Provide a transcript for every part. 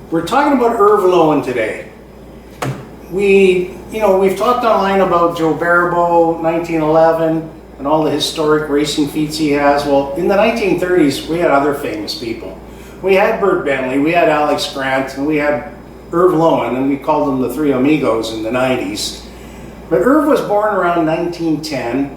We're talking about Irv Lowen today. We've talked online about Joe Barabo, 1911, and all the historic racing feats he has. Well, in the 1930s, we had other famous people. We had Burt Bentley, we had Alex Grant, and we had Irv Lowen, and we called them the Three Amigos in the 90s. But Irv was born around 1910,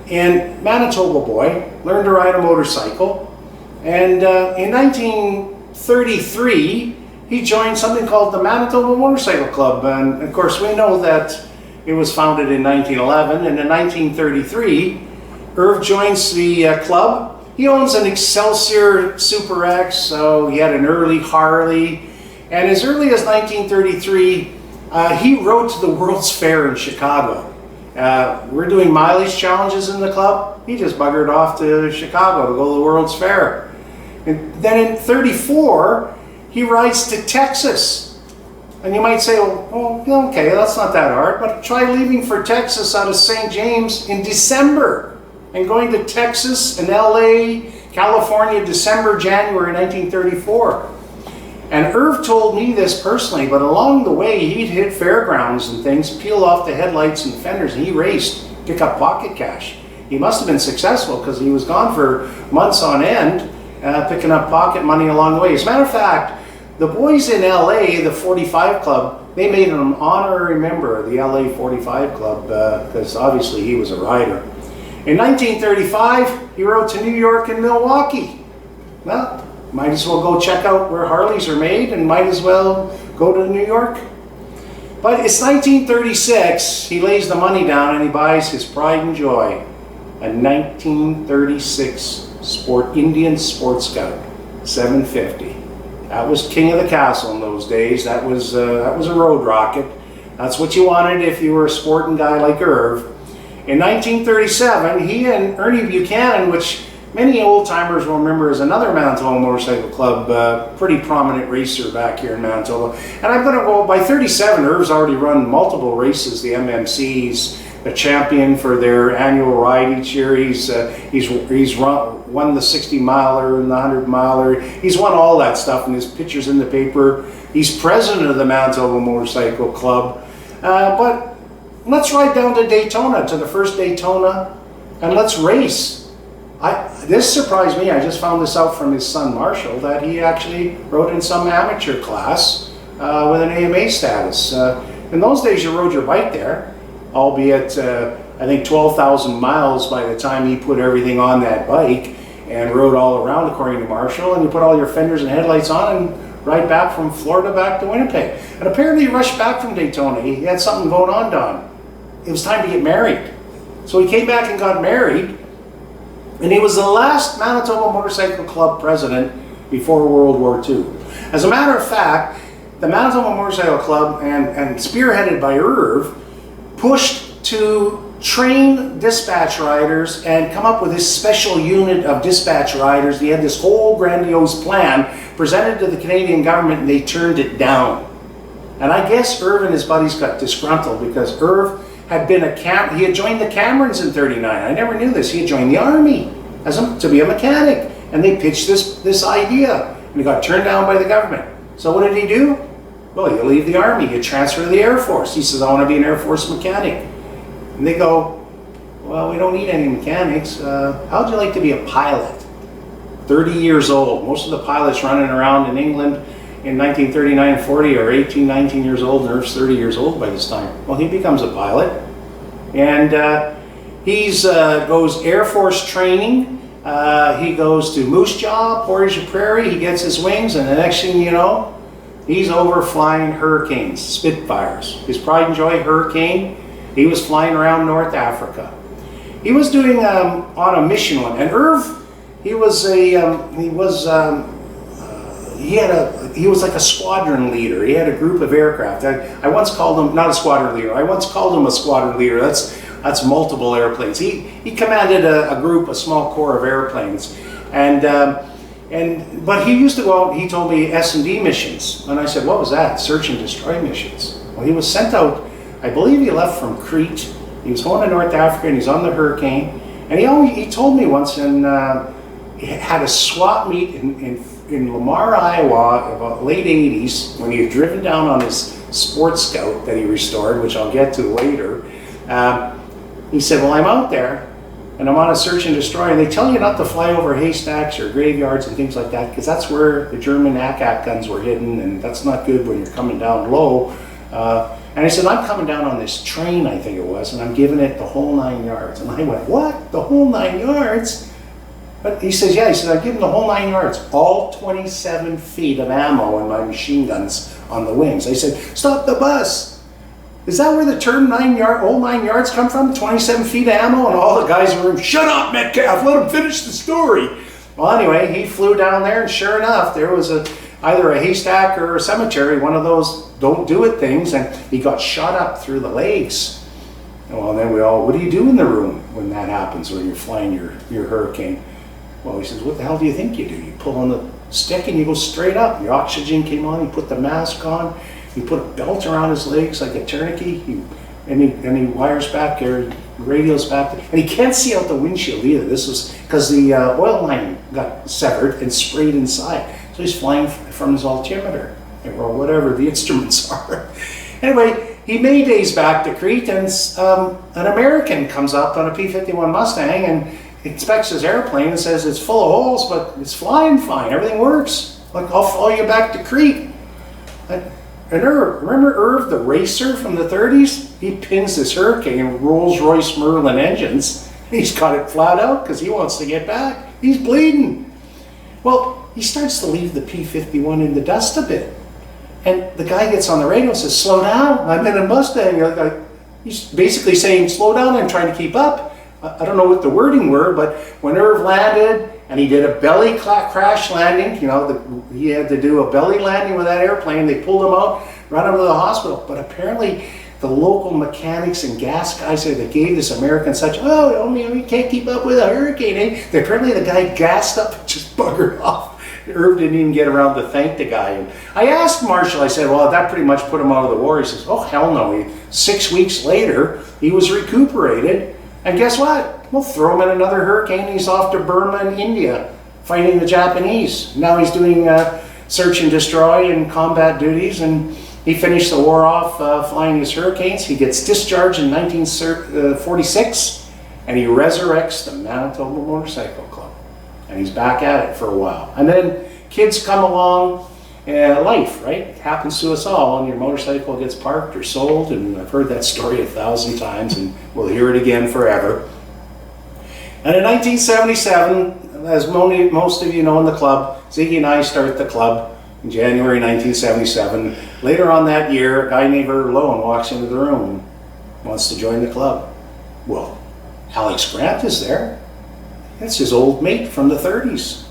and Manitoba boy, learned to ride a motorcycle, and in 1933, he joined something called the Manitoba Motorcycle Club, and of course we know that it was founded in 1911, and in 1933, Irv joins the club. He owns an Excelsior Super X, so he had an early Harley, and as early as 1933, he rode to the World's Fair in Chicago. We're doing mileage challenges in the club. He just buggered off to Chicago to go to the World's Fair. And then in 34, he rides to Texas. And you might say, oh, okay, that's not that hard, but try leaving for Texas out of St. James in December and going to Texas and LA, California, December, January 1934. And Irv told me this personally, but along the way he'd hit fairgrounds and things, peel off the headlights and fenders, and he raced, pick up pocket cash. He must have been successful because he was gone for months on end, picking up pocket money along the way. As a matter of fact, the boys in LA, the 45 Club, they made him an honorary member of the LA 45 Club because obviously he was a rider. In 1935, he rode to New York and Milwaukee. Well, might as well go check out where Harleys are made and might as well go to New York. But it's 1936, he lays the money down and he buys his pride and joy, a 1936 Indian Sport Scout 750. That was king of the castle in those days. That was a road rocket. That's what you wanted if you were a sporting guy like Irv. In 1937, he and Ernie Buchanan, which many old-timers will remember as another Manitoba Motorcycle Club, pretty prominent racer back here in Manitoba. And I'm going to go, by 37, Irv's already run multiple races, the MMCs, the champion for their annual ride each year. He's won the 60-miler and the 100-miler. He's won all that stuff, and his picture's in the paper. He's president of the Manitoba Motorcycle Club. But let's ride down to Daytona, to the first Daytona, and let's race. This surprised me. I just found this out from his son Marshall, that he actually rode in some amateur class with an AMA status. In those days you rode your bike there, albeit I think 12,000 miles by the time he put everything on that bike and rode all around according to Marshall, and you put all your fenders and headlights on and ride back from Florida back to Winnipeg. And apparently he rushed back from Daytona. He had something going on, Don. It was time to get married. So he came back and got married. And he was the last Manitoba Motorcycle Club president before World War II. As a matter of fact, the Manitoba Motorcycle Club, and spearheaded by Irv, pushed to train dispatch riders and come up with this special unit of dispatch riders. They had this whole grandiose plan presented to the Canadian government, and they turned it down. And I guess Irv and his buddies got disgruntled because Irv had been he had joined the Camerons in 39. I never knew this. He had joined the Army to be a mechanic, and they pitched this idea, and he got turned down by the government. So what did he do? Well, you leave the Army, you transfer to the Air Force. He says, I want to be an Air Force mechanic. And they go, well, we don't need any mechanics. How'd you like to be a pilot? 30 years old. Most of the pilots running around in England in 1939 and 40 are 18, 19 years old, and Irv's 30 years old by this time. Well, he becomes a pilot, and he goes Air Force training. He goes to Moose Jaw, Portage Prairie. He gets his wings, and the next thing you know, he's over flying Hurricanes, Spitfires. His pride and joy, Hurricane. He was flying around North Africa. He was doing on a mission one, and Irv, he was like a squadron leader. He had a group of aircraft. I once called him, not a squadron leader, I once called him a squadron leader. That's multiple airplanes. He commanded a small corps of airplanes. But he used to go out, he told me, S&D missions. And I said, what was that? Search and destroy missions. Well, he was sent out, I believe he left from Crete. He was going to North Africa, and he's on the Hurricane. And he told me once, he had a swap meet in in Lamar, Iowa, about late 80s, when he had driven down on his Sports Scout that he restored, which I'll get to later, he said, well, I'm out there and I'm on a search and destroy, and they tell you not to fly over haystacks or graveyards and things like that, because that's where the German ACAC guns were hidden, and that's not good when you're coming down low. And I said, I'm coming down on this train, I think it was, and I'm giving it the whole 9 yards. And I went, what? The whole 9 yards? But he says, yeah, he said, I give him the whole 9 yards, all 27 feet of ammo in my machine guns on the wings. I said, stop the bus. Is that where the term all 9 yards come from? 27 feet of ammo? And all the guys in the room, shut up, Metcalfe, let him finish the story. Well, anyway, he flew down there, and sure enough, there was either a haystack or a cemetery, one of those don't do it things, and he got shot up through the legs. Well, then what do you do in the room when that happens, when you're flying your Hurricane? Well, he says, what the hell do you think you do? You pull on the stick and you go straight up. The oxygen came on, he put the mask on, he put a belt around his legs like a tourniquet, and he wires back, or radios back, and he can't see out the windshield either. This was because the oil line got severed and sprayed inside. So he's flying from his altimeter, or whatever the instruments are. Anyway, he maydays back to Crete, and an American comes up on a P-51 Mustang and inspects his airplane and says it's full of holes, but it's flying fine, everything works. Like, I'll follow you back to Crete. And remember Irv, the racer from the 30s? He pins this Hurricane in Rolls-Royce Merlin engines. He's got it flat out because he wants to get back. He's bleeding. Well, he starts to leave the P-51 in the dust a bit. And the guy gets on the radio and says, slow down, I'm in a Mustang. He's basically saying, slow down, I'm trying to keep up. I don't know what the wording were, but when Irv landed and he did a belly crash landing, he had to do a belly landing with that airplane. They pulled him out, run him to the hospital. But apparently the local mechanics and gas guys that gave this American such, we can't keep up with a Hurricane. Eh? Apparently the guy gassed up and just buggered off. Irv didn't even get around to thank the guy. And I asked Marshall, I said, well, that pretty much put him out of the war. He says, oh, hell no. 6 weeks later, he was recuperated. And guess what? We'll throw him in another Hurricane. He's off to Burma and India fighting the Japanese. Now he's doing search and destroy and combat duties, and he finished the war off flying his Hurricanes. He gets discharged in 1946, and he resurrects the Manitoba Motorcycle Club. And he's back at it for a while. And then kids come along, life, right? It happens to us all, and your motorcycle gets parked or sold, and I've heard that story 1,000 times, and we'll hear it again forever. And in 1977, as most of you know in the club, Ziggy and I start the club in January 1977. Later on that year, a guy named Irv Lowen walks into the room and wants to join the club. Well, Alex Grant is there. That's his old mate from the 30s.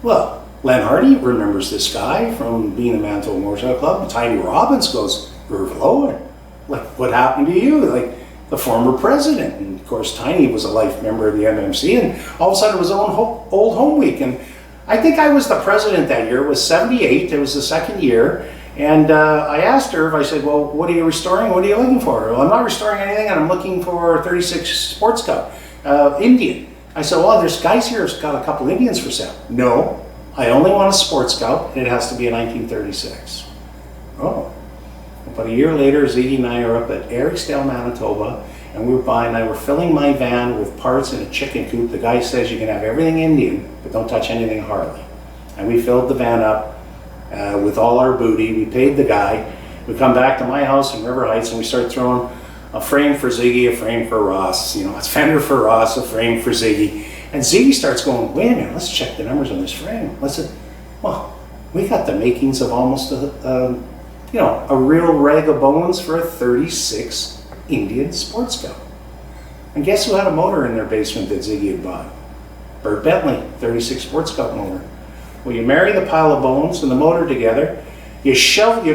Well, Len Hardy remembers this guy from being a Manitoba Motorcycle Club. Tiny Robbins goes, Irv Lowen, like, what happened to you? Like, the former president. And of course, Tiny was a life member of the MMC, and all of a sudden it was old home week. And I think I was the president that year. It was 78, it was the second year. And I asked Irv, I said, well, what are you restoring? What are you looking for? Well, I'm not restoring anything, and I'm looking for 36 Sports Cup, Indian. I said, well, there's guys here who's got a couple Indians for sale. No, I only want a Sports Scout, and it has to be a 1936. Oh. But a year later, Ziggy and I are up at Ericsdale, Manitoba, and we were filling my van with parts in a chicken coop. The guy says you can have everything Indian, but don't touch anything Harley. And we filled the van up with all our booty. We paid the guy. We come back to my house in River Heights, and we start throwing a frame for Ziggy, a frame for Ross, a fender for Ross, a frame for Ziggy. And Ziggy starts going, wait a minute, let's check the numbers on this frame. Well, we got the makings of almost a real rag of bones for a 36 Indian Sports Scout. And guess who had a motor in their basement that Ziggy had bought? Bert Bentley, 36 Sports Scout motor. Well, you marry the pile of bones and the motor together, you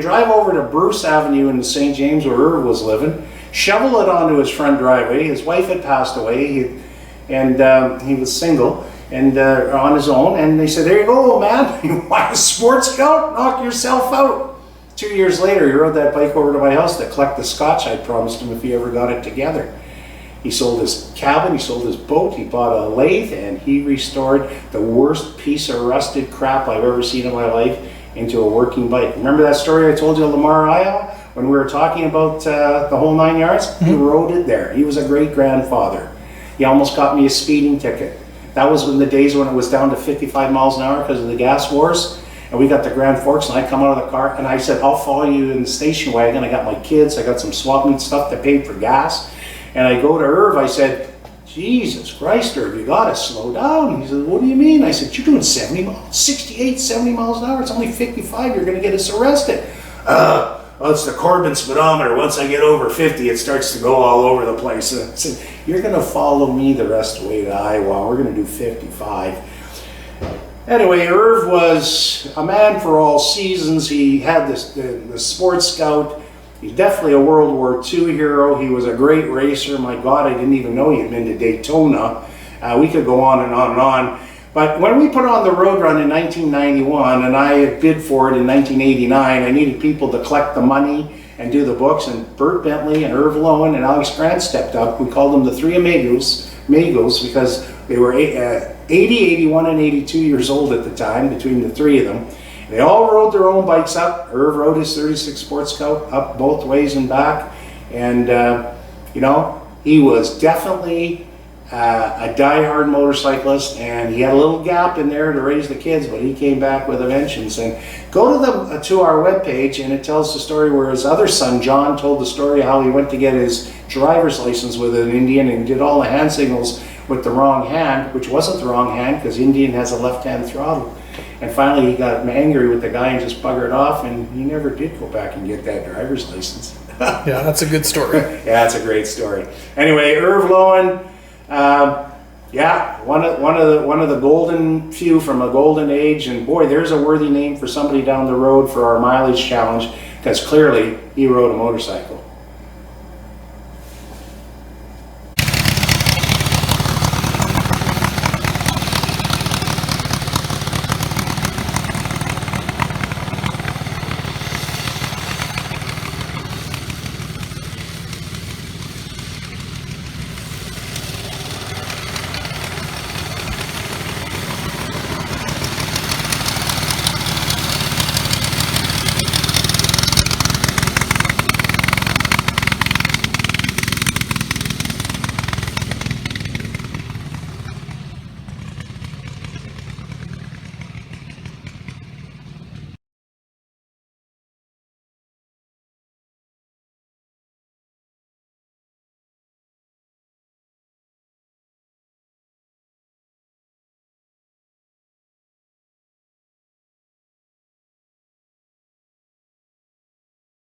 drive over to Bruce Avenue in St. James where Irv was living, shovel it onto his front driveway. His wife had passed away, and he was single and on his own. And they said, there you go, man, you want a Sports Scout? Knock yourself out. 2 years later, he rode that bike over to my house to collect the scotch I promised him if he ever got it together. He sold his cabin, he sold his boat, he bought a lathe, and he restored the worst piece of rusted crap I've ever seen in my life into a working bike. Remember that story I told you of Lamar, Iowa, when we were talking about the whole 9 yards? He rode it there. He was a great-grandfather. He almost got me a speeding ticket. That was in the days when it was down to 55 miles an hour because of the gas wars. And we got the Grand Forks, and I come out of the car, and I said, I'll follow you in the station wagon. I got my kids, I got some swap meet stuff that paid for gas. And I go to Irv, I said, Jesus Christ, Irv, you gotta slow down. He said, what do you mean? I said, you're doing 68, 70 miles an hour. It's only 55, you're gonna get us arrested. Well, it's the Corbin speedometer. Once I get over 50, it starts to go all over the place. And I said, you're gonna follow me the rest of the way to Iowa. We're gonna do 55. Anyway, Irv was a man for all seasons. He had the sports scout. He's definitely a World War II hero. He was a great racer. My God, I didn't even know he had been to Daytona. We could go on and on and on. But when we put on the road run in 1991, and I had bid for it in 1989, I needed people to collect the money and do the books, and Bert Bentley and Irv Lowen and Alex Grant stepped up. We called them the Three Amigos because they were 80, 81, and 82 years old at the time, between the three of them. They all rode their own bikes up. Irv rode his 36 Sports Scout up both ways and back. And, you know, he was definitely a die-hard motorcyclist, and he had a little gap in there to raise the kids, but he came back with a vengeance. And go to our webpage, and it tells the story where his other son, John, told the story how he went to get his driver's license with an Indian and did all the hand signals with the wrong hand, which wasn't the wrong hand because Indian has a left-hand throttle. And finally he got angry with the guy and just buggered off, and he never did go back and get that driver's license. Yeah, that's a good story. Yeah, that's a great story. Anyway, Irv Lowen, yeah, one of the golden few from a golden age, and boy, there's a worthy name for somebody down the road for our mileage challenge, because clearly he rode a motorcycle.